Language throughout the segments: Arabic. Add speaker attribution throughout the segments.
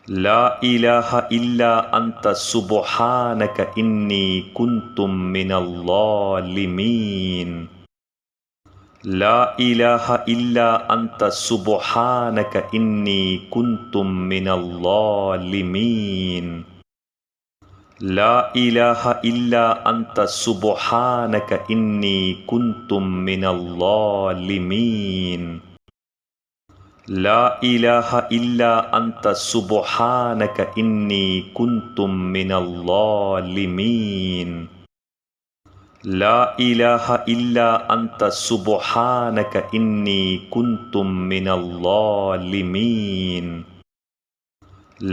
Speaker 1: ला इलाहा इल्ला अंता सुब्हानक इन्नी कुन्तुम मिनल्लालिमीन। ला इलाहा इल्ला अंता सुब्हानक इन्नी कुन्तुम मिनल्लालिमीन। ला इलाहा इल्ला अंता सुब्हानक इन्नी कुन्तुम मिनल्लालिमीन। ला इलाहा इल्ला अंता सुब्हानक इन्नी कुन्तुम मिनल्लालिमीन। ला इलाहा इल्ला अंता सुब्हानक इन्नी कुन्तुम मिनल्लालिमीन।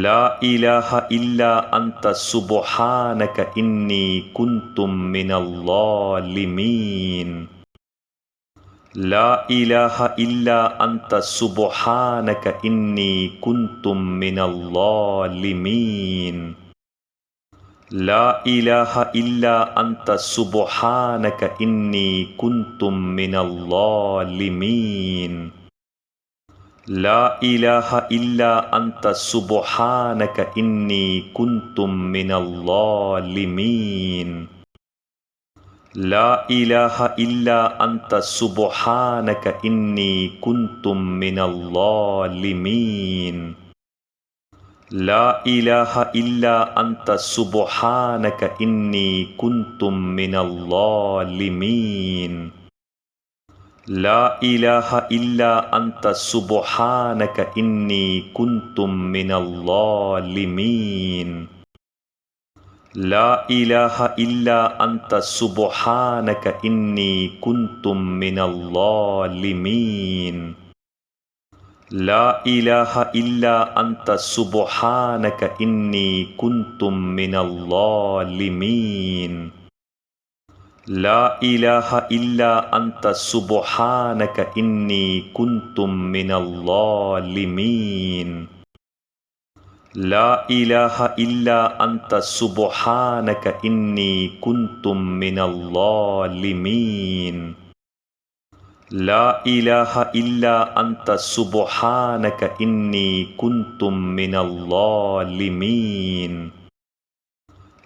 Speaker 1: ला इलाहा इल्ला अंता सुब्हानक इन्नी कुन्तुम मिनल्लालिमीन। ला इलाहा इल्ला अंता सुब्हानक इन्नी कुन्तुम मिनल्लालिमीन। ला इलाहा इल्ला अंता सुब्हानक इन्नी कुन्तुम मिनल्लालिमीन। ला इलाहा इल्ला अंता सुब्हानक इन्नी कुन्तुम मिनल्लालिमीन। ला इलाहा इल्ला अंता सुब्हानक इन्नी कुन्तुम मिनल्लालिमीन। ला इलाहा इल्ला अंता सुब्हानक इन्नी कुन्तुम मिनल्लालिमीन। ला इलाहा इल्ला अंता सुब्हानक इन्नी कुन्तुम मिनल्लालिमीन। ला इलाहा इल्ला अंता सुब्हानक इन्नी कुन्तुम मिनल्लालिमीन। ला इलाहा इल्ला अंता सुब्हानक इन्नी कुन्तुम मिनल्लालिमीन। ला इलाहा इल्ला अंता सुब्हानक इन्नी कुन्तुम मिनल्लालिमीन। ला इलाहा इल्ला अंता सुब्हानक इन्नी कुन्तुम मिनल्लालिमीन। ला इलाहा इल्ला अंता सुब्हानक इन्नी कुन्तुम मिनल्लालिमीन।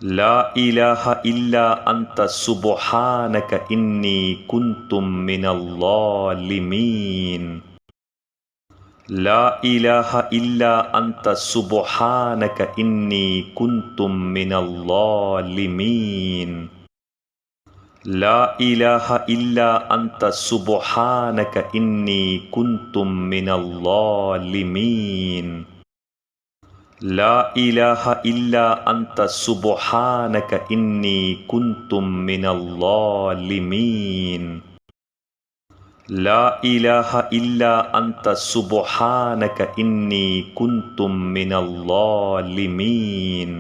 Speaker 1: ला इलाहा इल्ला अंता सुब्हानक इन्नी कुन्तुम मिनल्लालिमीन। ला इलाहा इल्ला अंता सुब्हानक इन्नी कुन्तुम मिनल्लालिमीन। ला इलाहा इल्ला अंता सुब्हानक इन्नी कुन्तुम मिनल्लालिमीन। ला इलाहा इल्ला अंता सुब्हानक इन्नी कुन्तुम मिनल्लालिमीन। ला इलाहा इल्ला अंता सुब्हानक इन्नी कुन्तुम मिनल्लालिमीन।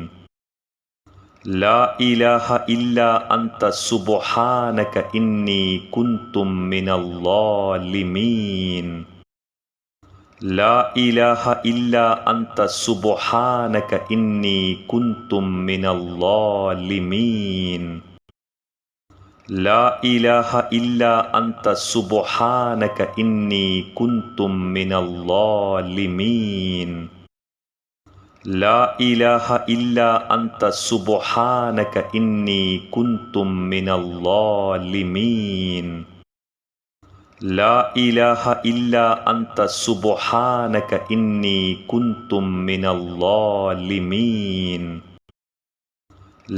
Speaker 1: ला इलाहा इल्ला अंता सुब्हानक इन्नी कुन्तुम मिनल्लालिमीन। ला इलाहा इल्ला अंता सुब्हानक इन्नी कुन्तुम मिनल्लालिमीन। ला इलाहा इल्ला अंता सुब्हानक इन्नी कुन्तुम मिनल्लालिमीन। ला इलाहा इल्ला अंता सुब्हानक इन्नी कुन्तुम मिनल्लालिमीन। ला इलाहा इल्ला अंता सुब्हानक इन्नी कुन्तुम मिनल्लालिमीन।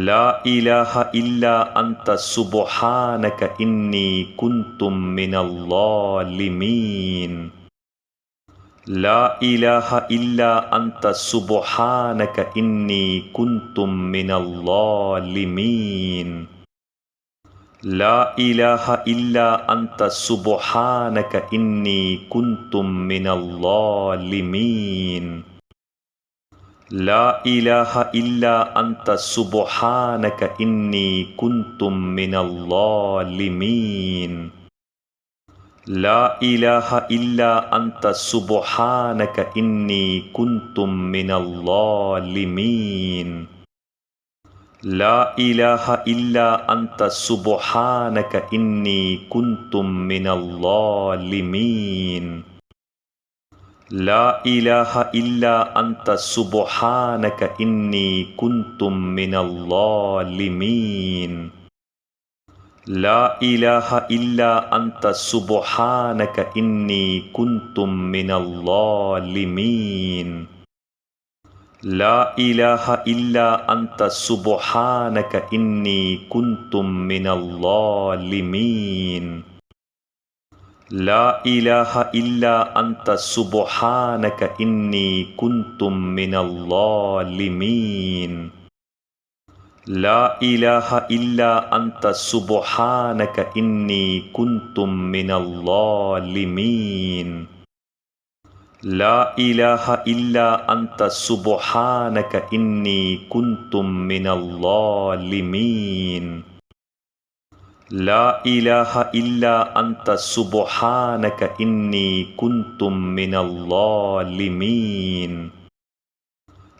Speaker 1: ला इलाहा इल्ला अंता सुब्हानक इन्नी कुन्तुम मिनल्लालिमीन। ला इलाहा इल्ला अंता सुब्हानक इन्नी कुन्तुम मिनल्लालिमीन। ला इलाहा इल्ला अंता सुब्हानक इन्नी कुन्तुम मिनल्लालिमीन। ला इलाहा इल्ला अंता सुब्हानक इन्नी कुन्तुम मिनल्लालिमीन। ला इलाहा इल्ला अंता सुब्हानक इन्नी कुन्तुम मिनल्लालिमीन। ला इलाहा इल्ला अंता सुब्हानक इन्नी कुन्तुम मिनल्लालिमीन। لا إله إلا أنت سبحانك إني كنت من الظالمين لا إله إلا أنت سبحانك إني كنت من الظالمين لا إله إلا أنت سبحانك إني كنت من الظالمين لا إله إلا أنت سبحانك إني كنت من الظالمين لا إله إلا أنت سبحانك إني كنت من الظالمين لا إله إلا أنت سبحانك إني كنت من الظالمين لا إله إلا أنت سبحانك إني كنت من الظالمين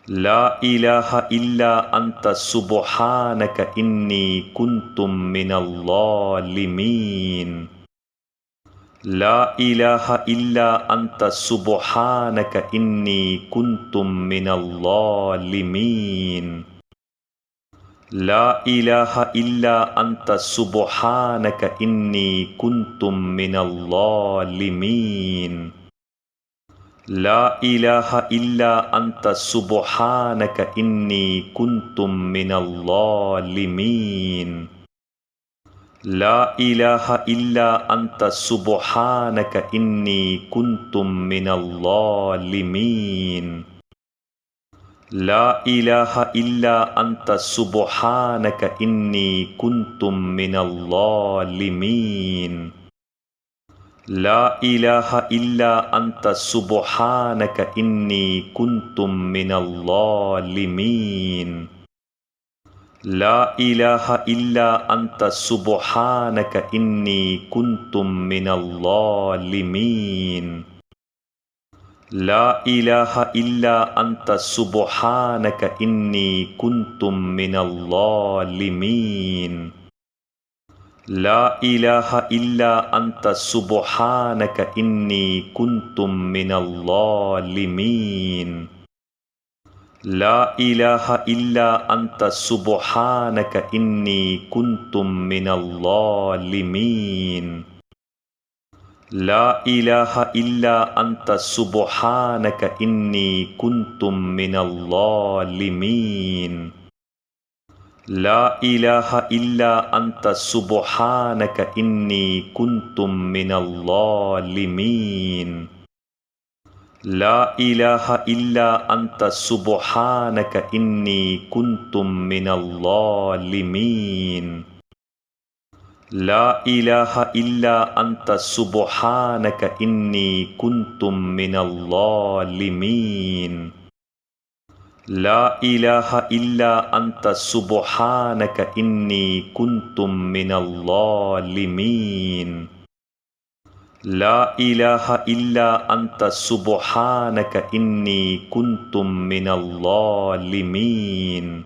Speaker 1: لا إله إلا أنت سبحانك إني كنت من الظالمين لا إله إلا أنت سبحانك إني كنت من الظالمين لا إله إلا أنت سبحانك إني كنت من الظالمين لا إله إلا أنت سبحانك إني كنت من الظالمين لا إله إلا أنت سبحانك إني كنت من الظالمين لا إله إلا أنت سبحانك إني كنت من الظالمين لا إله إلا أنت سبحانك إني كنت من الظالمين لا إله إلا أنت سبحانك إني كنت من الظالمين لا إله إلا أنت سبحانك إني كنت من الظالمين لا إله إلا أنت سبحانك إني كنت من الظالمين لا إله إلا أنت سبحانك إني كنت من الظالمين لا إله إلا أنت سبحانك إني كنت من الظالمين لا إله إلا أنت سبحانك إني كنت من الظالمين لا إله إلا أنت سبحانك إني كنت من الظالمين لا إله إلا أنت سبحانك إني كنت من الظالمين لا إله إلا أنت سبحانك إني كنت من الظالمين لا إله إلا أنت سبحانك إني كنت من الظالمين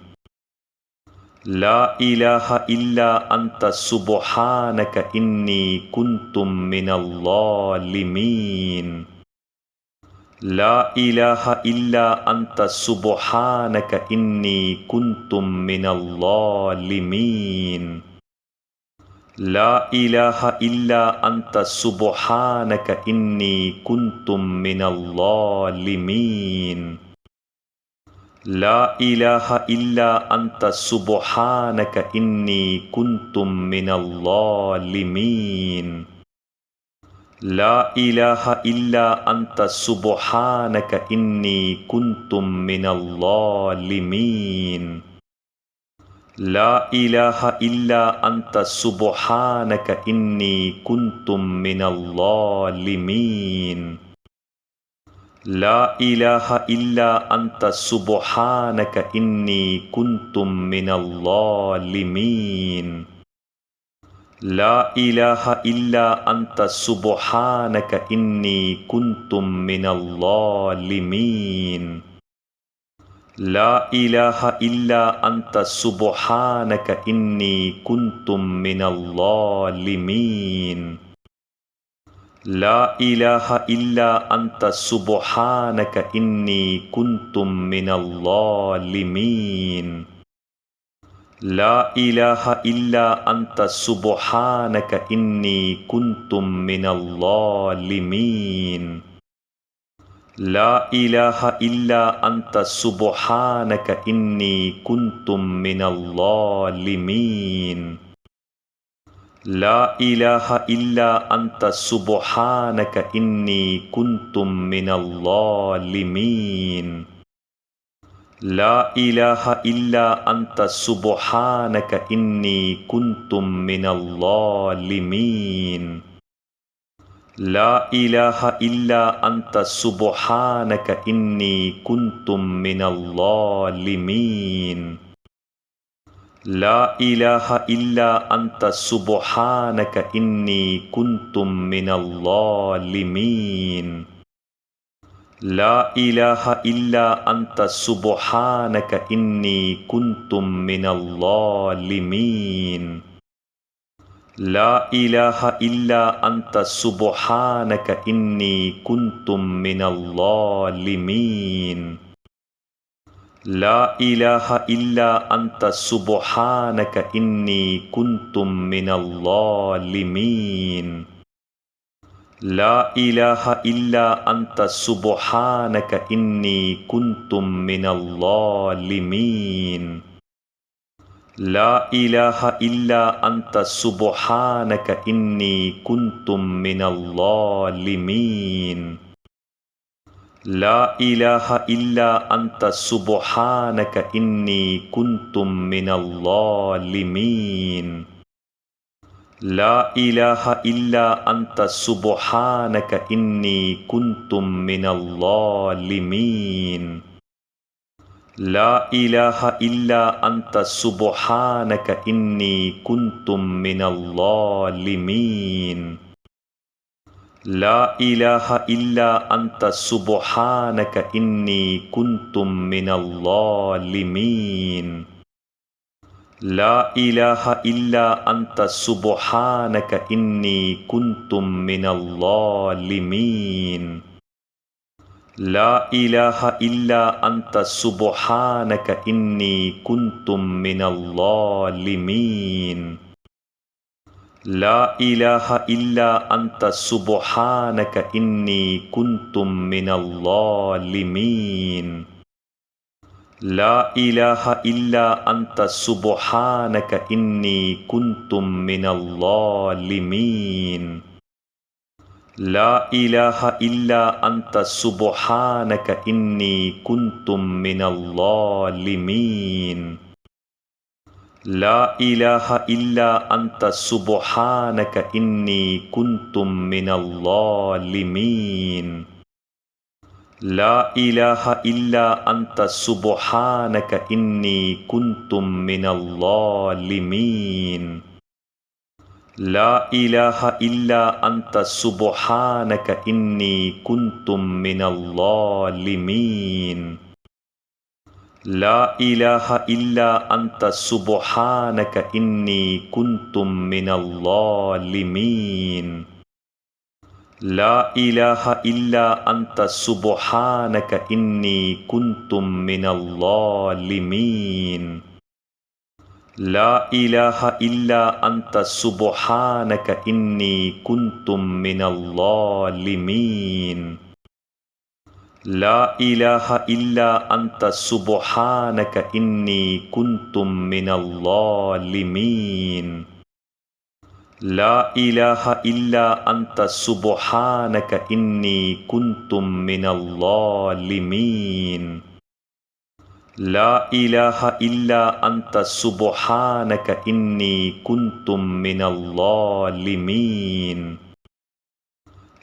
Speaker 1: لا إله إلا أنت سبحانك إني كنت من الظالمين لا إله إلا أنت سبحانك إني كنت من الظالمين لا إله إلا أنت سبحانك إني كنت من الظالمين لا إله إلا أنت سبحانك إني كنت من الظالمين لا إله إلا أنت سبحانك إني كنت من الظالمين لا إله إلا أنت سبحانك إني كنت من الظالمين لا إله إلا أنت سبحانك إني كنت من الظالمين لا إله إلا أنت سبحانك إني كنت من الظالمين لا إله إلا أنت سبحانك إني كنت من الظالمين لا إله إلا أنت سبحانك إني كنت من الظالمين لا إله إلا أنت سبحانك إني كنت من الظالمين لا إله إلا أنت سبحانك إني كنت من الظالمين لا إله إلا أنت سبحانك إني كنت من الظالمين لا إله إلا أنت سبحانك إني كنت من الظالمين لا إله إلا أنت سبحانك إني كنت من الظالمين لا إله إلا أنت سبحانك إني كنت من الظالمين لا إله إلا أنت سبحانك إني كنت من الظالمين لا إله إلا أنت سبحانك إني كنت من الظالمين لا إله إلا أنت سبحانك إني كنت من الظالمين لا إله إلا أنت سبحانك إني كنت من الظالمين لا إله إلا أنت سبحانك إني كنت من الظالمين لا إله إلا أنت سبحانك إني كنت من الظالمين لا إله إلا أنت سبحانك إني كنت من الظالمين لا إله إلا أنت سبحانك إني كنت من الظالمين لا إله إلا أنت سبحانك إني كنت من الظالمين لا إله إلا أنت سبحانك إني كنت من الظالمين لا إله إلا أنت سبحانك إني كنت من الظالمين لا إله إلا أنت سبحانك إني كنت من الظالمين لا إله إلا أنت سبحانك إني كنت من الظالمين لا إله إلا أنت سبحانك إني كنت من الظالمين لا إله إلا أنت سبحانك إني كنت من الظالمين لا إله إلا أنت سبحانك إني كنت من الظالمين لا إله إلا أنت سبحانك إني كنت من الظالمين لا إله إلا أنت سبحانك إني كنت من الظالمين لا إله إلا أنت سبحانك إني كنت من الظالمين لا إله إلا أنت سبحانك إني كنت من الظالمين لا إله إلا أنت سبحانك إني كنت من الظالمين لا إله إلا أنت سبحانك إني كنت من الظالمين لا إله إلا أنت سبحانك إني كنت من الظالمين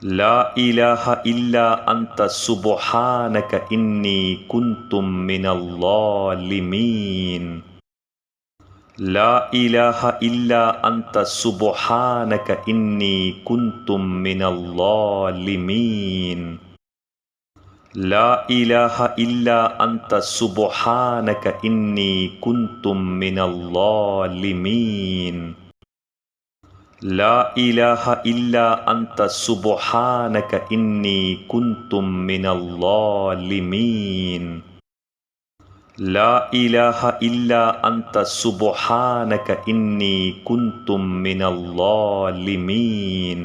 Speaker 1: لا إله إلا أنت سبحانك إني كنت من الظالمين لا إله إلا أنت سبحانك إني كنت من الظالمين لا إله إلا أنت سبحانك إني كنت من الظالمين لا إله إلا أنت سبحانك إني كنت من الظالمين لا إله إلا أنت سبحانك إني كنت من الظالمين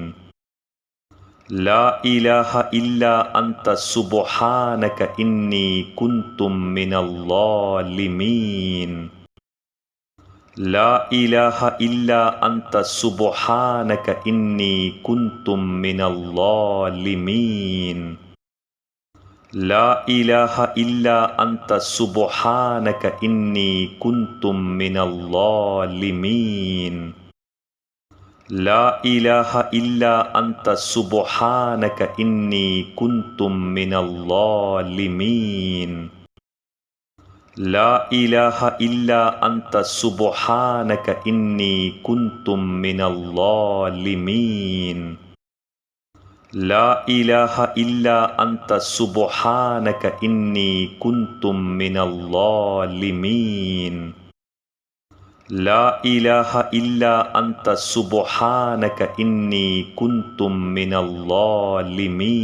Speaker 1: لا إله إلا أنت سبحانك إني كنت من الظالمين لا إله إلا أنت سبحانك إني كنت من الظالمين لا إله إلا أنت سبحانك إني كنت من الظالمين لا إله إلا أنت سبحانك إني كنت من الظالمين لا إله إلا أنت سبحانك إني كنت من الظالمين لا إله إلا أنت سبحانك إني كنت من الظالمين لا إله إلا أنت سبحانك إني كنت من الظالمين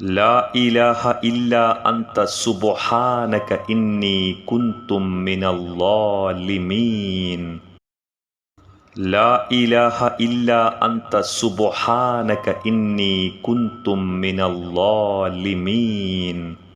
Speaker 1: لا إله إلا أنت سبحانك إني كنت من الظالمين لا إله إلا أنت سبحانك إني كنت من الظالمين